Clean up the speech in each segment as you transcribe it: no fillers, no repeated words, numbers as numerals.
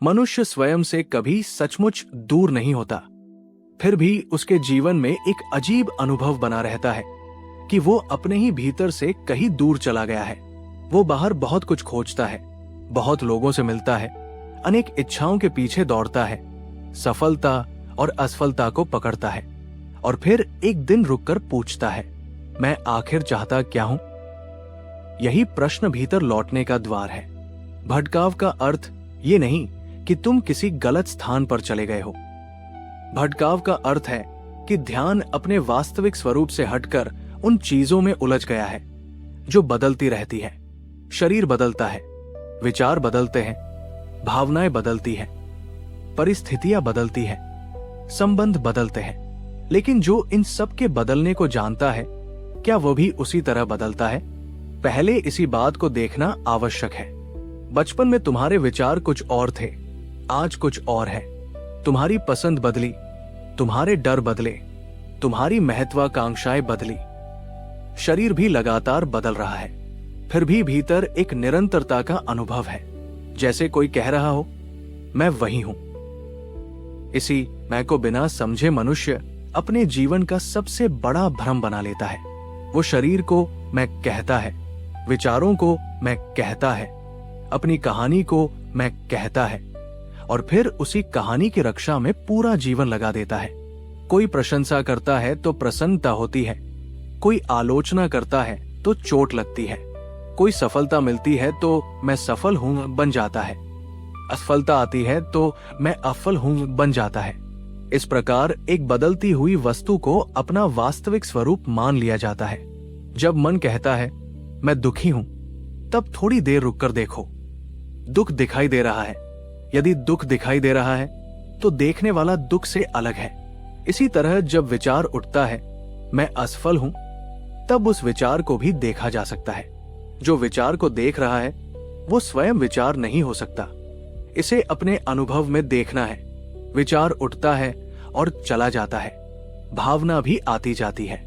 मनुष्य स्वयं से कभी सचमुच दूर नहीं होता, फिर भी उसके जीवन में एक अजीब अनुभव बना रहता है कि वो अपने ही भीतर से कहीं दूर चला गया है। वो बाहर बहुत कुछ खोजता है, बहुत लोगों से मिलता है, अनेक इच्छाओं के पीछे दौड़ता है, सफलता और असफलता को पकड़ता है और फिर एक दिन रुककर पूछता है, मैं आखिर चाहता क्या हूं? यही प्रश्न भीतर लौटने का द्वार है। भटकाव का अर्थ ये नहीं कि तुम किसी गलत स्थान पर चले गए हो। भटकाव का अर्थ है कि ध्यान अपने वास्तविक स्वरूप से हटकर उन चीजों में उलझ गया है जो बदलती रहती है। शरीर बदलता है, विचार बदलते हैं, भावनाएं बदलती हैं, परिस्थितियां बदलती हैं, संबंध बदलते हैं, लेकिन जो इन सब के बदलने को जानता है, क्या वो भी उसी तरह बदलता है? पहले इसी बात को देखना आवश्यक है। बचपन में तुम्हारे विचार कुछ और थे, आज कुछ और है। तुम्हारी पसंद बदली, तुम्हारे डर बदले, तुम्हारी महत्वाकांक्षाएं बदली। शरीर भी लगातार बदल रहा है, फिर भी भीतर एक निरंतरता का अनुभव है, जैसे कोई कह रहा हो, मैं वही हूं। इसी मैं को बिना समझे मनुष्य अपने जीवन का सबसे बड़ा भ्रम बना लेता है। वो शरीर को मैं कहता है, विचारों को मैं कहता है, अपनी कहानी को मैं कहता है और फिर उसी कहानी की रक्षा में पूरा जीवन लगा देता है। कोई प्रशंसा करता है तो प्रसन्नता होती है, कोई आलोचना करता है तो चोट लगती है, कोई सफलता मिलती है तो मैं सफल हूं बन जाता है, असफलता आती है तो मैं असफल हूं बन जाता है। इस प्रकार एक बदलती हुई वस्तु को अपना वास्तविक स्वरूप मान लिया जाता है। जब मन कहता है मैं दुखी हूं, तब थोड़ी देर रुककर देखो, दुख दिखाई दे रहा है। यदि दुख दिखाई दे रहा है तो देखने वाला दुख से अलग है। इसी तरह जब विचार उठता है मैं असफल हूं, तब उस विचार को भी देखा जा सकता है। जो विचार को देख रहा है वो स्वयं विचार नहीं हो सकता, इसे अपने अनुभव में देखना है। विचार उठता है और चला जाता है, भावना भी आती जाती है,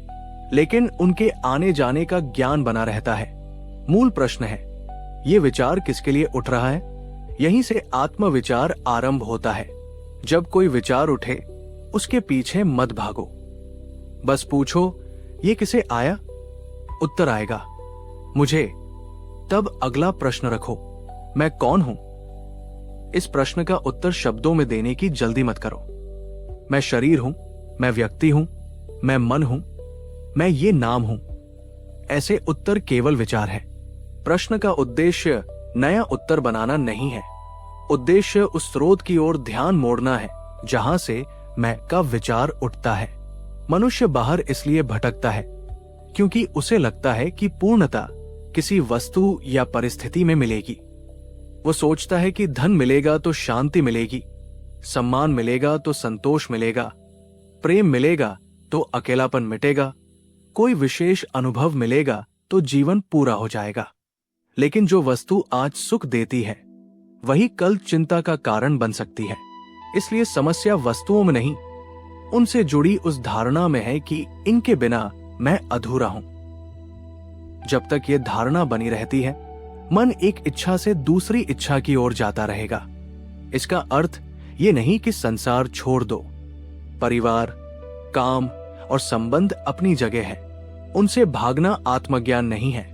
लेकिन उनके आने जाने का ज्ञान बना रहता है। मूल प्रश्न है, ये विचार किसके लिए उठ रहा है? यहीं से आत्मविचार आरंभ होता है। जब कोई विचार उठे उसके पीछे मत भागो, बस पूछो ये किसे आया? उत्तर आएगा मुझे। तब अगला प्रश्न रखो, मैं कौन हूं? इस प्रश्न का उत्तर शब्दों में देने की जल्दी मत करो। मैं शरीर हूं, मैं व्यक्ति हूं, मैं मन हूं, मैं ये नाम हूं। ऐसे उत्तर केवल विचार है। प्रश्न का उद्देश्य नया उत्तर बनाना नहीं है। उद्देश्य उस स्रोत की ओर ध्यान मोड़ना है जहां से मैं का विचार उठता है। मनुष्य बाहर इसलिए भटकता है क्योंकि उसे लगता है कि पूर्णता किसी वस्तु या परिस्थिति में मिलेगी। वो सोचता है कि धन मिलेगा तो शांति मिलेगी, सम्मान मिलेगा तो संतोष मिलेगा, प्रेम मिलेगा तो अकेलापन मिटेगा, कोई विशेष अनुभव मिलेगा तो जीवन पूरा हो जाएगा। लेकिन जो वस्तु आज सुख देती है वही कल चिंता का कारण बन सकती है। इसलिए समस्या वस्तुओं में नहीं, उनसे जुड़ी उस धारणा में है कि इनके बिना मैं अधूरा हूं। जब तक ये धारणा बनी रहती है, मन एक इच्छा से दूसरी इच्छा की ओर जाता रहेगा। इसका अर्थ ये नहीं कि संसार छोड़ दो। परिवार, काम और संबंध अपनी जगह है, उनसे भागना आत्मज्ञान नहीं है।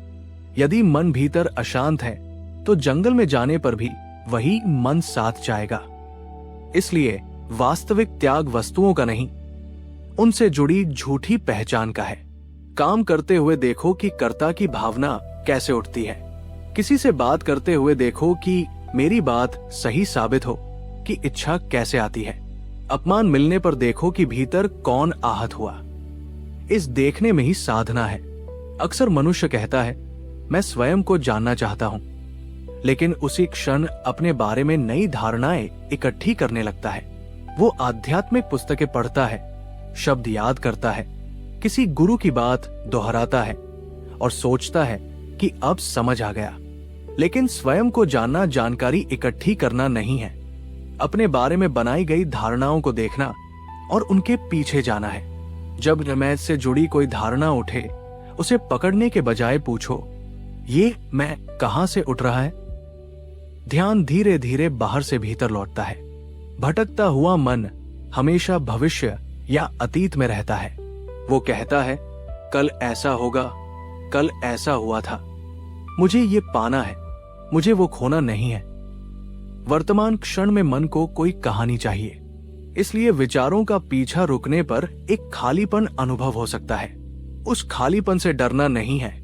यदि मन भीतर अशांत है तो जंगल में जाने पर भी वही मन साथ जाएगा। इसलिए वास्तविक त्याग वस्तुओं का नहीं, उनसे जुड़ी झूठी पहचान का है। काम करते हुए देखो कि कर्ता की भावना कैसे उठती है। किसी से बात करते हुए देखो कि मेरी बात सही साबित हो कि इच्छा कैसे आती है। अपमान मिलने पर देखो कि भीतर कौन आहत हुआ। इस देखने में ही साधना है। अक्सर मनुष्य कहता है मैं स्वयं को जानना चाहता हूं, लेकिन उसी क्षण अपने बारे में नई धारणाएं इकट्ठी करने लगता है। वो आध्यात्मिक पुस्तकें पढ़ता है, शब्द याद करता है, किसी गुरु की बात दोहराता है और सोचता है कि अब समझ आ गया। लेकिन स्वयं को जानना जानकारी इकट्ठी करना नहीं है, अपने बारे में बनाई गई धारणाओं को देखना और उनके पीछे जाना है। जब मैं से जुड़ी कोई धारणा उठे, उसे पकड़ने के बजाय पूछो, ये मैं कहां से उठ रहा है? ध्यान धीरे धीरे बाहर से भीतर लौटता है। भटकता हुआ मन हमेशा भविष्य या अतीत में रहता है। वो कहता है, कल ऐसा होगा, कल ऐसा हुआ था, मुझे ये पाना है, मुझे वो खोना नहीं है। वर्तमान क्षण में मन को कोई कहानी चाहिए, इसलिए विचारों का पीछा रुकने पर एक खालीपन अनुभव हो सकता है। उस खालीपन से डरना नहीं है।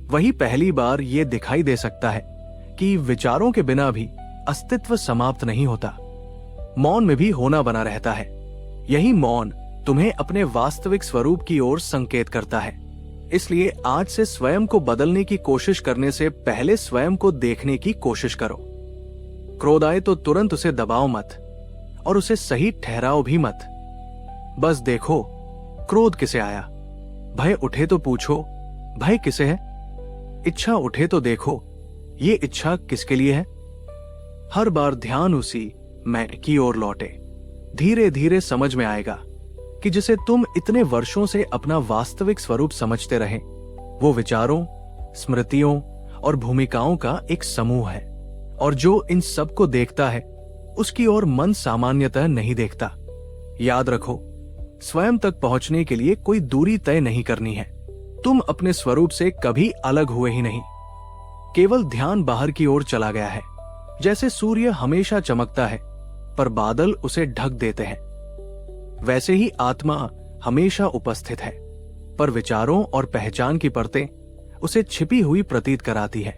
वही पहली बार ये दिखाई दे सकता है कि विचारों के बिना भी अस्तित्व समाप्त नहीं होता। मौन में भी होना बना रहता है। यही मौन तुम्हें अपने वास्तविक स्वरूप की ओर संकेत करता है। इसलिए आज से स्वयं को बदलने की कोशिश करने से पहले स्वयं को देखने की कोशिश करो। क्रोध आए तो तुरंत उसे दबाओ मत और उसे सही ठहराओ भी मत। बस देखो क्रोध किसे आया। भय उठे तो पूछो, भय किसे है? इच्छा उठे तो देखो, ये इच्छा किसके लिए है? हर बार ध्यान उसी मैं की ओर लौटे। धीरे धीरे समझ में आएगा कि जिसे तुम इतने वर्षों से अपना वास्तविक स्वरूप समझते रहे, वो विचारों, स्मृतियों और भूमिकाओं का एक समूह है। और जो इन सब को देखता है, उसकी ओर मन सामान्यतः नहीं देखता। याद रखो, स्वयं तक पहुंचने के लिए कोई दूरी तय नहीं करनी है। तुम अपने स्वरूप से कभी अलग हुए ही नहीं। केवल ध्यान बाहर की ओर चला गया है। जैसे सूर्य हमेशा चमकता है पर बादल उसे ढक देते हैं, वैसे ही आत्मा हमेशा उपस्थित है पर विचारों और पहचान की परतें उसे छिपी हुई प्रतीत कराती है।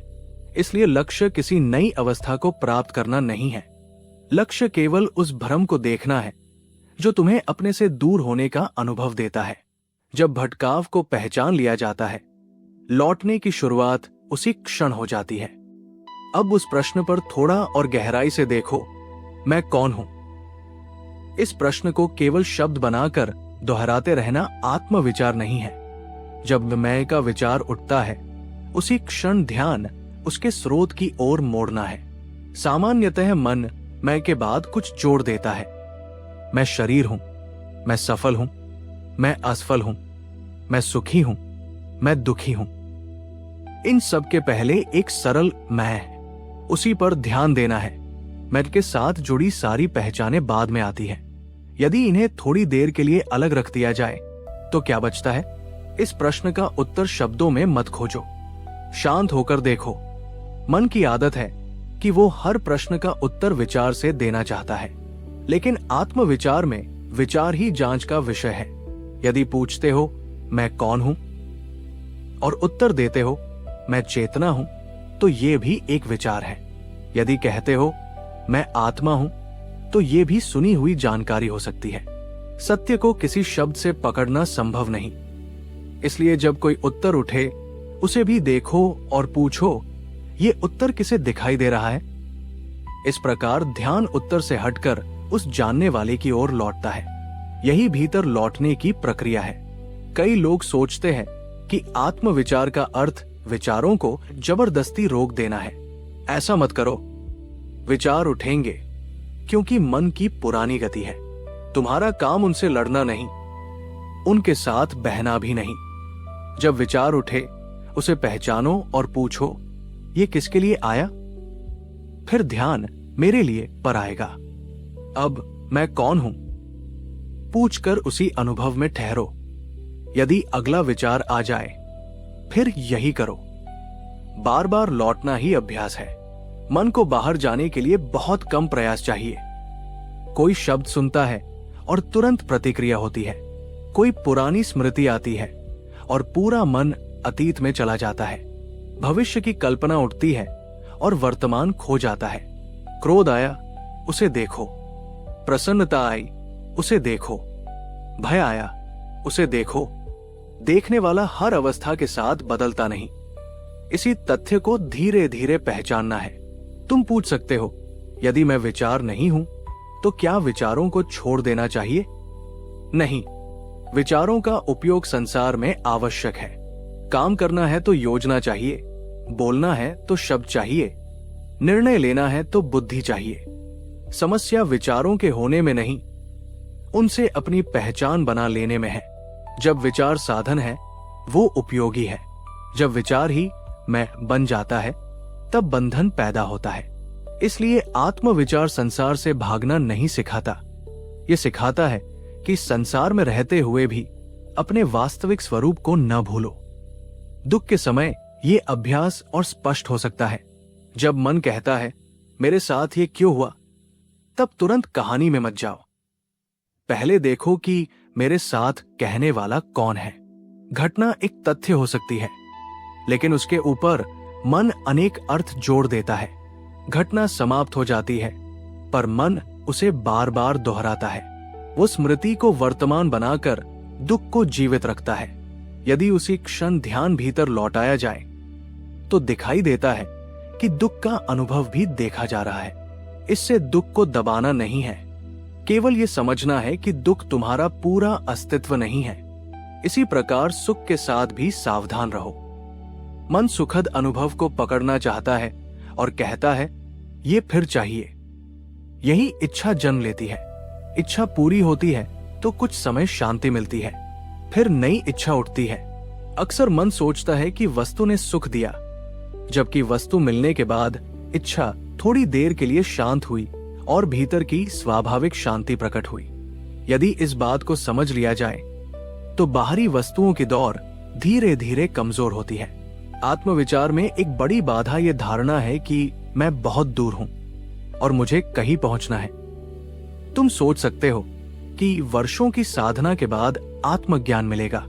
इसलिए लक्ष्य किसी नई अवस्था को प्राप्त करना नहीं है। लक्ष्य केवल उस भ्रम को देखना है जो तुम्हें अपने से दूर होने का अनुभव देता है। जब भटकाव को पहचान लिया जाता है, लौटने की शुरुआत उसी क्षण हो जाती है। अब उस प्रश्न पर थोड़ा और गहराई से देखो, मैं कौन हूं? इस प्रश्न को केवल शब्द बनाकर दोहराते रहना आत्मविचार नहीं है। जब मैं का विचार उठता है, उसी क्षण ध्यान उसके स्रोत की ओर मोड़ना है। सामान्यतः मन मैं के बाद कुछ जोड़ देता है। मैं शरीर हूं, मैं सफल हूं, मैं असफल हूं, मैं सुखी हूं, मैं दुखी हूं। इन सब के पहले एक सरल मैं है, उसी पर ध्यान देना है। मैं के साथ जुड़ी सारी पहचानें बाद में आती हैं। यदि इन्हें थोड़ी देर के लिए अलग रख दिया जाए तो क्या बचता है? इस प्रश्न का उत्तर शब्दों में मत खोजो, शांत होकर देखो। मन की आदत है कि वो हर प्रश्न का उत्तर विचार से देना चाहता है, लेकिन आत्मविचार में विचार ही जांच का विषय है। यदि पूछते हो मैं कौन हूं और उत्तर देते हो मैं चेतना हूं, तो ये भी एक विचार है। यदि कहते हो मैं आत्मा हूं, तो ये भी सुनी हुई जानकारी हो सकती है। सत्य को किसी शब्द से पकड़ना संभव नहीं। इसलिए जब कोई उत्तर उठे, उसे भी देखो और पूछो, ये उत्तर किसे दिखाई दे रहा है? इस प्रकार ध्यान उत्तर से हटकर उस जानने वाले की ओर लौटता है। यही भीतर लौटने की प्रक्रिया है। कई लोग सोचते हैं कि आत्मविचार का अर्थ विचारों को जबरदस्ती रोक देना है। ऐसा मत करो। विचार उठेंगे क्योंकि मन की पुरानी गति है। तुम्हारा काम उनसे लड़ना नहीं, उनके साथ बहना भी नहीं। जब विचार उठे, उसे पहचानो और पूछो, ये किसके लिए आया? फिर ध्यान मेरे लिए पर आएगा। अब मैं कौन हूं? पूछकर उसी अनुभव में ठहरो। यदि अगला विचार आ जाए, फिर यही करो। बार बार लौटना ही अभ्यास है। मन को बाहर जाने के लिए बहुत कम प्रयास चाहिए। कोई शब्द सुनता है और तुरंत प्रतिक्रिया होती है। कोई पुरानी स्मृति आती है और पूरा मन अतीत में चला जाता है। भविष्य की कल्पना उठती है और वर्तमान खो जाता है। क्रोध आया, उसे देखो। प्रसन्नता आई, उसे देखो। भय आया, उसे देखो। देखने वाला हर अवस्था के साथ बदलता नहीं। इसी तथ्य को धीरे धीरे पहचानना है। तुम पूछ सकते हो, यदि मैं विचार नहीं हूं, तो क्या विचारों को छोड़ देना चाहिए? नहीं, विचारों का उपयोग संसार में आवश्यक है। काम करना है तो योजना चाहिए, बोलना है तो शब्द चाहिए, निर्णय लेना है तो बुद्धि चाहिए। समस्या विचारों के होने में नहीं, उनसे अपनी पहचान बना लेने में है। जब विचार साधन है, वो उपयोगी है। जब विचार ही मैं बन जाता है, तब बंधन पैदा होता है। इसलिए आत्मविचार संसार से भागना नहीं सिखाता। ये सिखाता है कि संसार में रहते हुए भी अपने वास्तविक स्वरूप को न भूलो। दुख के समय ये अभ्यास और स्पष्ट हो सकता है। जब मन कहता है मेरे साथ ये क्यों हुआ, तब तुरंत कहानी में मत जाओ। पहले देखो कि मेरे साथ कहने वाला कौन है। घटना एक तथ्य हो सकती है, लेकिन उसके ऊपर मन अनेक अर्थ जोड़ देता है। घटना समाप्त हो जाती है, पर मन उसे बार बार दोहराता है। वो स्मृति को वर्तमान बनाकर दुख को जीवित रखता है। यदि उसी क्षण ध्यान भीतर लौटाया जाए तो दिखाई देता है कि दुख का अनुभव भी देखा जा रहा है। इससे दुख को दबाना नहीं है, केवल ये समझना है कि दुख तुम्हारा पूरा अस्तित्व नहीं है। इसी प्रकार सुख के साथ भी सावधान रहो। मन सुखद अनुभव को पकड़ना चाहता है और कहता है ये फिर चाहिए। यही इच्छा जन्म लेती है। इच्छा पूरी होती है तो कुछ समय शांति मिलती है, फिर नई इच्छा उठती है। अक्सर मन सोचता है कि वस्तु ने सुख दिया, जबकि वस्तु मिलने के बाद इच्छा थोड़ी देर के लिए शांत हुई और भीतर की स्वाभाविक शांति प्रकट हुई। यदि इस बात को समझ लिया जाए तो बाहरी वस्तुओं की दौड़ धीरे धीरे कमजोर होती है। आत्मविचार में एक बड़ी बाधा यह धारणा है कि मैं बहुत दूर हूं और मुझे कहीं पहुंचना है। तुम सोच सकते हो कि वर्षों की साधना के बाद आत्मज्ञान मिलेगा,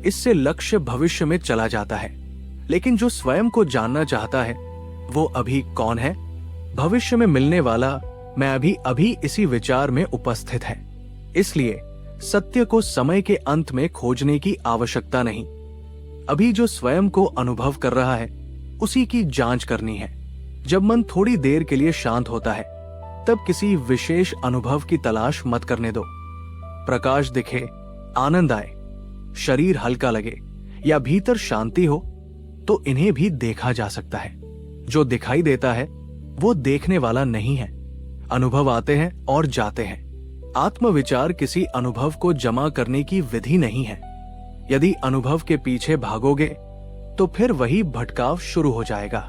इससे लक्ष्य भविष्य में चला जाता है। लेकिन जो स्वयं को जानना चाहता है वो अभी कौन है? भविष्य में मिलने वाला मैं अभी इसी विचार में उपस्थित है। इसलिए सत्य को समय के अंत में खोजने की आवश्यकता नहीं। अभी जो स्वयं को अनुभव कर रहा है उसी की जांच करनी है। जब मन थोड़ी देर के लिए शांत होता है तब किसी विशेष अनुभव की तलाश मत करने दो। प्रकाश दिखे, आनंद आए, शरीर हल्का लगे या भीतर शांति हो तो इन्हें भी देखा जा सकता है। जो दिखाई देता है वो देखने वाला नहीं है। अनुभव आते हैं और जाते हैं। आत्मविचार किसी अनुभव को जमा करने की विधि नहीं है। यदि अनुभव के पीछे भागोगे तो फिर वही भटकाव शुरू हो जाएगा।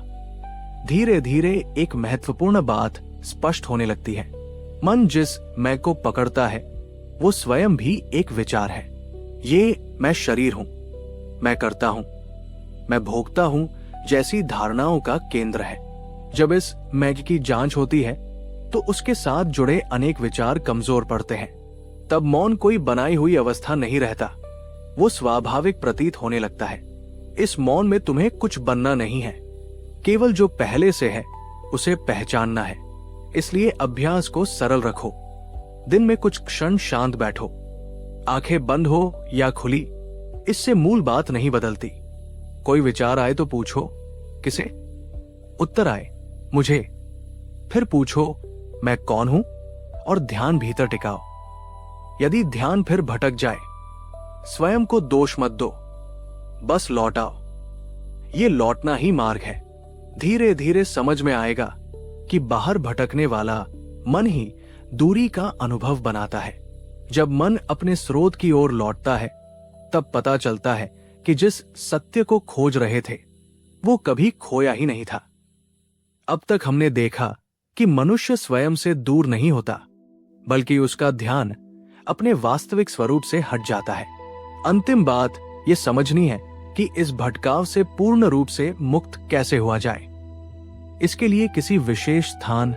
धीरे धीरे एक महत्वपूर्ण बात स्पष्ट होने लगती है। मन जिस मैं को पकड़ता है वो स्वयं भी एक विचार है। ये मैं शरीर हूं, मैं करता हूं, मैं भोगता हूं जैसी धारणाओं का केंद्र है। जब इस मैं की जांच होती है तो उसके साथ जुड़े अनेक विचार कमजोर पड़ते हैं। तब मौन कोई बनाई हुई अवस्था नहीं रहता, वो स्वाभाविक प्रतीत होने लगता है। इस मौन में तुम्हें कुछ बनना नहीं है, केवल जो पहले से है उसे पहचानना है। इसलिए अभ्यास को सरल रखो। दिन में कुछ क्षण शांत बैठो, आंखें बंद हो या खुली, इससे मूल बात नहीं बदलती। कोई विचार आए तो पूछो किसे? उत्तर आए मुझे। फिर पूछो मैं कौन हूं और ध्यान भीतर टिकाओ। यदि ध्यान फिर भटक जाए स्वयं को दोष मत दो, बस लौटाओ। ये लौटना ही मार्ग है। धीरे धीरे समझ में आएगा कि बाहर भटकने वाला मन ही दूरी का अनुभव बनाता है। जब मन अपने स्रोत की ओर लौटता है तब पता चलता है कि जिस सत्य को खोज रहे थे वो कभी खोया ही नहीं था। अब तक हमने देखा कि मनुष्य स्वयं से दूर नहीं होता, बल्कि उसका ध्यान अपने वास्तविक स्वरूप से हट जाता है। अंतिम बात यह समझनी है कि इस भटकाव से पूर्ण रूप से मुक्त कैसे हुआ जाए। इसके लिए किसी विशेष स्थान,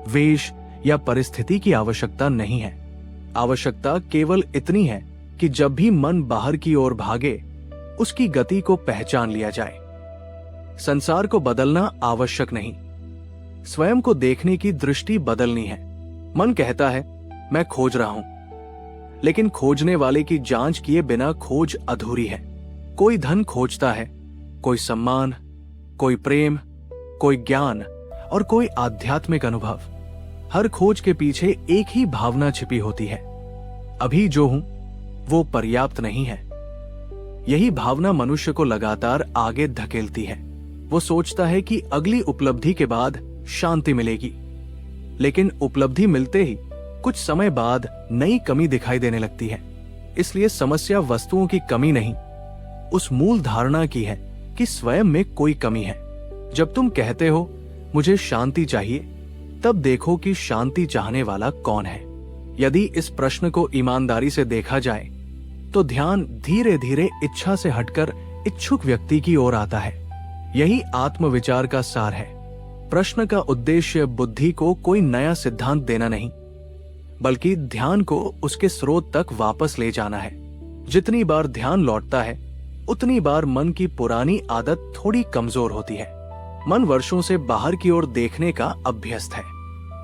वेश या परिस्थिति की आवश्यकता नहीं है। आवश्यकता केवल इतनी है कि जब भी मन बाहर की ओर भागे उसकी गति को पहचान लिया जाए। संसार को बदलना आवश्यक नहीं, स्वयं को देखने की दृष्टि बदलनी है। मन कहता है मैं खोज रहा हूं, लेकिन खोजने वाले की जांच किए बिना खोज अधूरी है। कोई धन खोजता है, कोई सम्मान, कोई प्रेम, कोई ज्ञान और कोई आध्यात्मिक अनुभव। हर खोज के पीछे एक ही भावना छिपी होती है, अभी जो हूं वो पर्याप्त नहीं है। यही भावना मनुष्य को लगातार आगे धकेलती है। वो सोचता है कि अगली उपलब्धि के बाद शांति मिलेगी, लेकिन उपलब्धि मिलते ही कुछ समय बाद नई कमी दिखाई देने लगती है। इसलिए समस्या वस्तुओं की कमी नहीं, उस मूल धारणा की है कि स्वयं में कोई कमी है। जब तुम कहते हो मुझे शांति चाहिए, तब देखो कि शांति चाहने वाला कौन है। यदि इस प्रश्न को ईमानदारी से देखा जाए तो ध्यान धीरे धीरे इच्छा से हटकर इच्छुक व्यक्ति की ओर आता है। यही आत्मविचार का सार है। प्रश्न का उद्देश्य बुद्धि को कोई नया सिद्धांत देना नहीं, बल्कि ध्यान को उसके स्रोत तक वापस ले जाना है। जितनी बार ध्यान लौटता है उतनी बार मन की पुरानी आदत थोड़ी कमजोर होती है। मन वर्षों से बाहर की ओर देखने का अभ्यस्त है।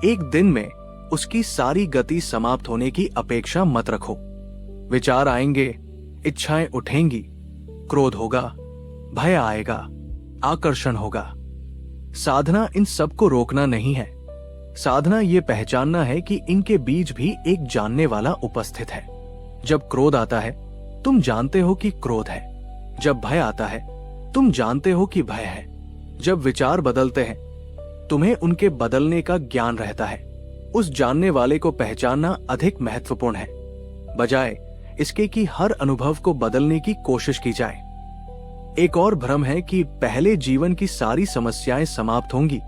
एक दिन में उसकी सारी गति समाप्त होने की अपेक्षा मत रखो। विचार आएंगे, इच्छाएं उठेंगी, क्रोध होगा, भय आएगा, आकर्षण होगा। साधना इन सबको रोकना नहीं है। साधना ये पहचानना है कि इनके बीच भी एक जानने वाला उपस्थित है। जब क्रोध आता है तुम जानते हो कि क्रोध है। जब भय आता है तुम जानते हो कि भय है। जब विचार बदलते हैं तुम्हें उनके बदलने का ज्ञान रहता है। उस जानने वाले को पहचानना अधिक महत्वपूर्ण है, बजाय इसके कि हर अनुभव को बदलने की कोशिश की जाए। एक और भ्रम है कि पहले जीवन की सारी समस्याएं समाप्त होंगी,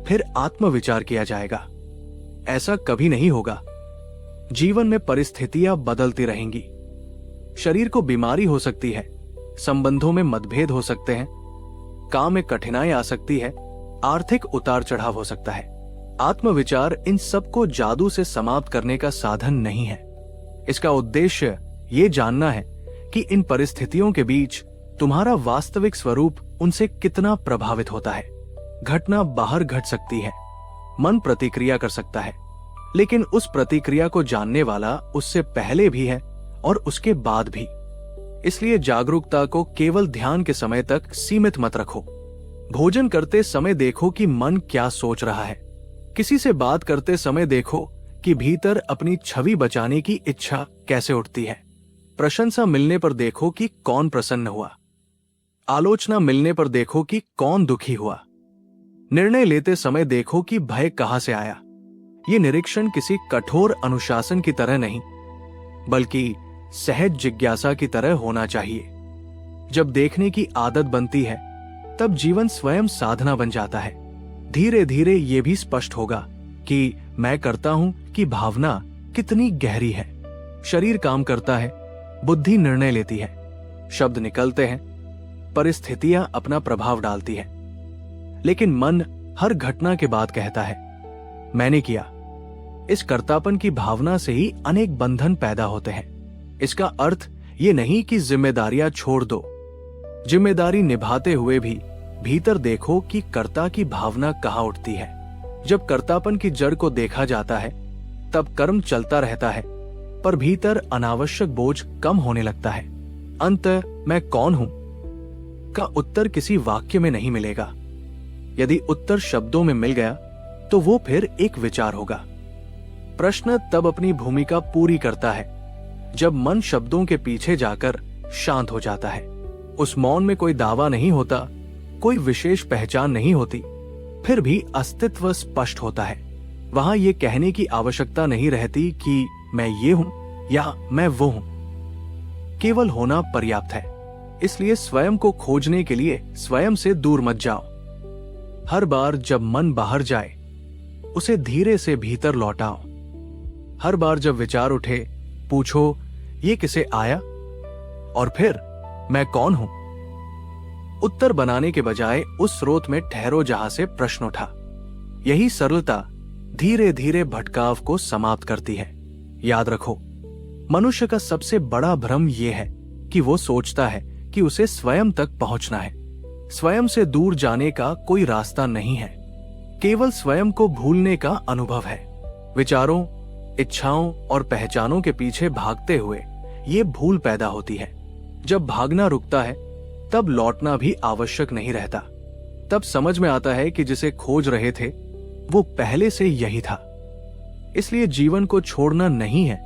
फिर आत्मविचार किया जाएगा। ऐसा कभी नहीं होगा। जीवन में परिस्थितियां बदलती रहेंगी। शरीर को बीमारी हो सकती है, संबंधों में मतभेद हो सकते हैं, काम में कठिनाई आ सकती है, आर्थिक उतार चढ़ाव हो सकता है। आत्मविचार इन सबको जादू से समाप्त करने का साधन नहीं है। इसका उद्देश्य ये जानना है कि इन परिस्थितियों के बीच तुम्हारा वास्तविक स्वरूप उनसे कितना प्रभावित होता है। घटना बाहर घट सकती है, मन प्रतिक्रिया कर सकता है, लेकिन उस प्रतिक्रिया को जानने वाला उससे पहले भी है और उसके बाद भी। इसलिए जागरूकता को केवल ध्यान के समय तक सीमित मत रखो। भोजन करते समय देखो कि मन क्या सोच रहा है। किसी से बात करते समय देखो कि भीतर अपनी छवि बचाने की इच्छा कैसे उठती है। प्रशंसा मिलने पर देखो कि कौन प्रसन्न हुआ। आलोचना मिलने पर देखो कि कौन दुखी हुआ। निर्णय लेते समय देखो कि भय कहां से आया। ये निरीक्षण किसी कठोर अनुशासन की तरह नहीं, बल्कि सहज जिज्ञासा की तरह होना चाहिए। जब देखने की आदत बनती है तब जीवन स्वयं साधना बन जाता है। धीरे धीरे ये भी स्पष्ट होगा कि मैं करता हूं की भावना कितनी गहरी है। शरीर काम करता है, बुद्धि निर्णय लेती है, शब्द निकलते हैं, परिस्थितियां अपना प्रभाव डालती है, लेकिन मन हर घटना के बाद कहता है मैंने किया। इस कर्तापन की भावना से ही अनेक बंधन पैदा होते हैं। इसका अर्थ ये नहीं कि जिम्मेदारियां छोड़ दो। जिम्मेदारी निभाते हुए भी भीतर देखो कि कर्ता की भावना कहां उठती है। जब कर्तापन की जड़ को देखा जाता है तब कर्म चलता रहता है, पर भीतर अनावश्यक बोझ कम होने लगता है। अंततः मैं कौन हूं का उत्तर किसी वाक्य में नहीं मिलेगा। यदि उत्तर शब्दों में मिल गया तो वो फिर एक विचार होगा। प्रश्न तब अपनी भूमिका पूरी करता है जब मन शब्दों के पीछे जाकर शांत हो जाता है। उस मौन में कोई दावा नहीं होता, कोई विशेष पहचान नहीं होती, फिर भी अस्तित्व स्पष्ट होता है। वहां ये कहने की आवश्यकता नहीं रहती कि मैं ये हूं या मैं वो हूं। केवल होना पर्याप्त है। इसलिए स्वयं को खोजने के लिए स्वयं से दूर मत जाओ। हर बार जब मन बाहर जाए उसे धीरे से भीतर लौटाओ। हर बार जब विचार उठे पूछो ये किसे आया, और फिर मैं कौन हूं। उत्तर बनाने के बजाय उस स्रोत में ठहरो जहां से प्रश्न उठा। यही सरलता धीरे धीरे भटकाव को समाप्त करती है। याद रखो, मनुष्य का सबसे बड़ा भ्रम यह है कि वो सोचता है कि उसे स्वयं तक पहुंचना है। स्वयं से दूर जाने का कोई रास्ता नहीं है, केवल स्वयं को भूलने का अनुभव है। विचारों, इच्छाओं और पहचानों के पीछे भागते हुए ये भूल पैदा होती है। जब भागना रुकता है तब लौटना भी आवश्यक नहीं रहता। तब समझ में आता है कि जिसे खोज रहे थे वो पहले से यही था। इसलिए जीवन को छोड़ना नहीं है,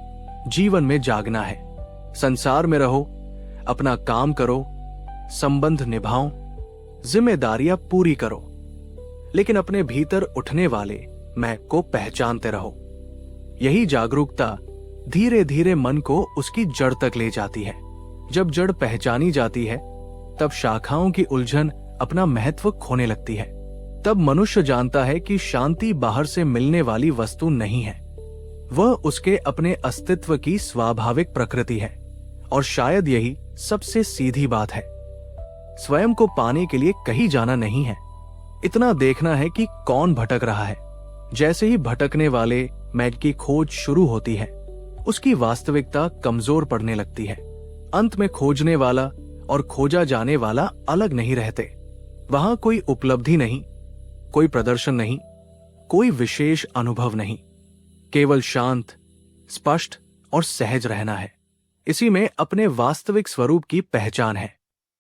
जीवन में जागना है। संसार में रहो, अपना काम करो, संबंध निभाओ, जिम्मेदारियां पूरी करो, लेकिन अपने भीतर उठने वाले मैं को पहचानते रहो। यही जागरूकता धीरे धीरे मन को उसकी जड़ तक ले जाती है। जब जड़ पहचानी जाती है तब शाखाओं की उलझन अपना महत्व खोने लगती है। तब मनुष्य जानता है कि शांति बाहर से मिलने वाली वस्तु नहीं है, वह उसके अपने अस्तित्व की स्वाभाविक प्रकृति है। और शायद यही सबसे सीधी बात है। स्वयं को पाने के लिए कहीं जाना नहीं है, इतना देखना है कि कौन भटक रहा है। जैसे ही भटकने वाले मैं की खोज शुरू होती है, उसकी वास्तविकता कमजोर पड़ने लगती है। अंत में खोजने वाला और खोजा जाने वाला अलग नहीं रहते। वहां कोई उपलब्धि नहीं, कोई प्रदर्शन नहीं, कोई विशेष अनुभव नहीं, केवल शांत, स्पष्ट और सहज रहना है। इसी में अपने वास्तविक स्वरूप की पहचान है।